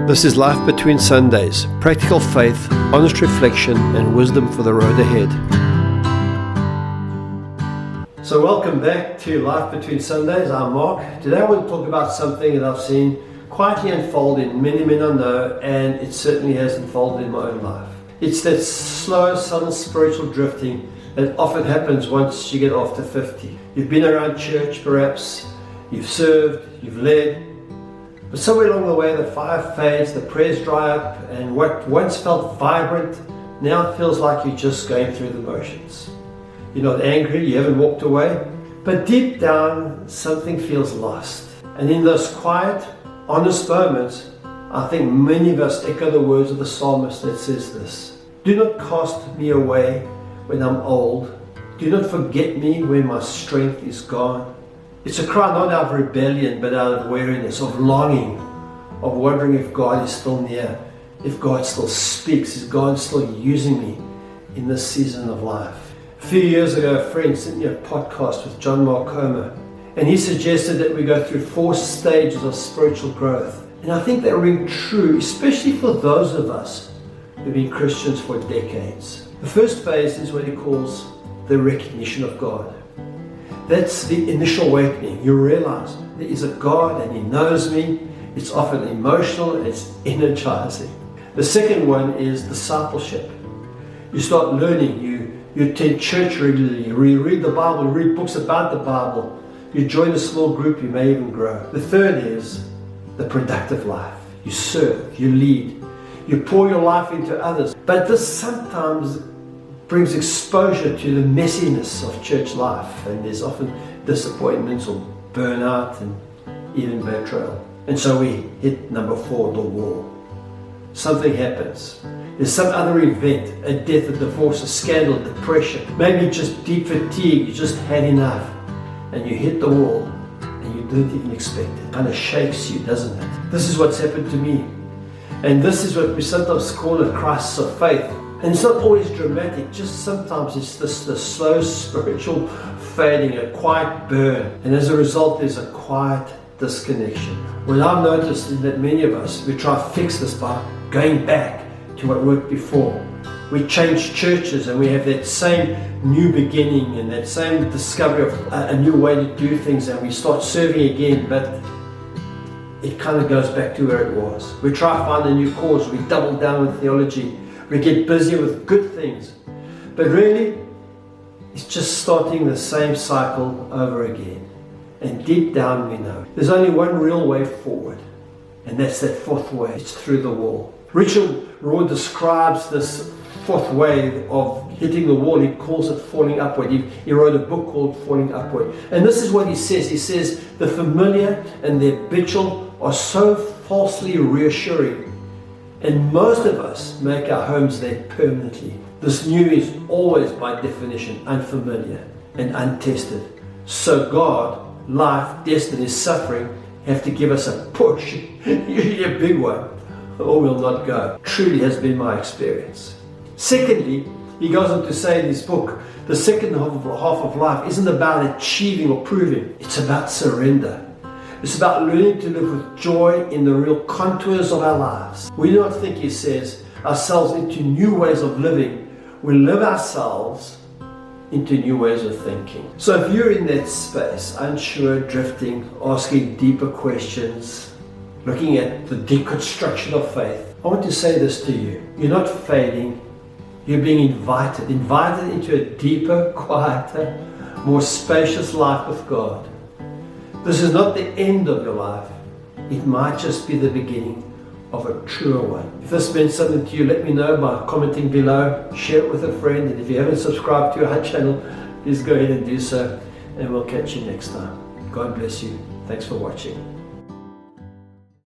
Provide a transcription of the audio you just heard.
This is Life Between Sundays, practical faith, honest reflection, and wisdom for the road ahead. So welcome back to Life Between Sundays. I'm Mark. Today I want to talk about something that I've seen quietly unfold in many men I know, and it certainly has unfolded in my own life. It's that slow, subtle spiritual drifting that often happens once you get after 50. You've been around church perhaps, you've served, you've led, but somewhere along the way the fire fades, the prayers dry up, and what once felt vibrant now feels like you're just going through the motions. You're not angry, you haven't walked away, but deep down something feels lost. And in those quiet, honest moments, I think many of us echo the words of the psalmist that says this: "Do not cast me away when I'm old. Do not forget me when my strength is gone." It's a cry not out of rebellion, but out of weariness, of longing, of wondering if God is still near, if God still speaks, is God still using me in this season of life. A few years ago, a friend sent me a podcast with John Marcoma, and he suggested that we go through 4 stages of spiritual growth. And I think they ring true, especially for those of us who've been Christians for decades. The first phase is what he calls the recognition of God. That's the initial awakening. You realize there is a God and He knows me. It's often emotional and it's energizing. The second one is discipleship. You start learning, you attend church regularly, you read the Bible, you read books about the Bible, you join a small group, you may even grow. The third is the productive life. You serve, you lead, you pour your life into others. But this sometimes brings exposure to the messiness of church life, and there's often disappointments or burnout and even betrayal. And so we hit number 4, the wall. Something happens. There's some other event, a death, a divorce, a scandal, depression, maybe just deep fatigue, you just had enough, and you hit the wall and you didn't even expect it. It kind of shakes you, doesn't it? This is what's happened to me. And this is what we sometimes call a crisis of faith. And it's not always dramatic, just sometimes it's the slow spiritual fading, a quiet burn. And as a result, there's a quiet disconnection. What I've noticed is that many of us, we try to fix this by going back to what worked before. We change churches and we have that same new beginning and that same discovery of a new way to do things, and we start serving again, but it kind of goes back to where it was. We try to find a new cause, we double down with theology, we get busy with good things, but really it's just starting the same cycle over again. And deep down we know there's only one real way forward, and that's that 4th way. It's through the wall. Rohr describes this 4th way of hitting the wall. He calls it falling upward. He wrote a book called Falling Upward. And this is what he says. He says the familiar and the habitual are so falsely reassuring, and most of us make our homes there permanently. This new is always by definition unfamiliar and untested. So God, life, destiny, suffering have to give us a push, usually a big one, or we'll not go. Truly has been my experience. Secondly, he goes on to say in his book, the second half of life isn't about achieving or proving. It's about surrender. It's about learning to live with joy in the real contours of our lives. We do not think, he says, ourselves into new ways of living. We live ourselves into new ways of thinking. So if you're in that space, unsure, drifting, asking deeper questions, looking at the deconstruction of faith, I want to say this to you. You're not failing. You're being invited into a deeper, quieter, more spacious life with God. This is not the end of your life. It might just be the beginning of a truer one. If this meant something to you, let me know by commenting below, share it with a friend, and if you haven't subscribed to our channel, please go ahead and do so, and we'll catch you next time. God bless you. Thanks for watching.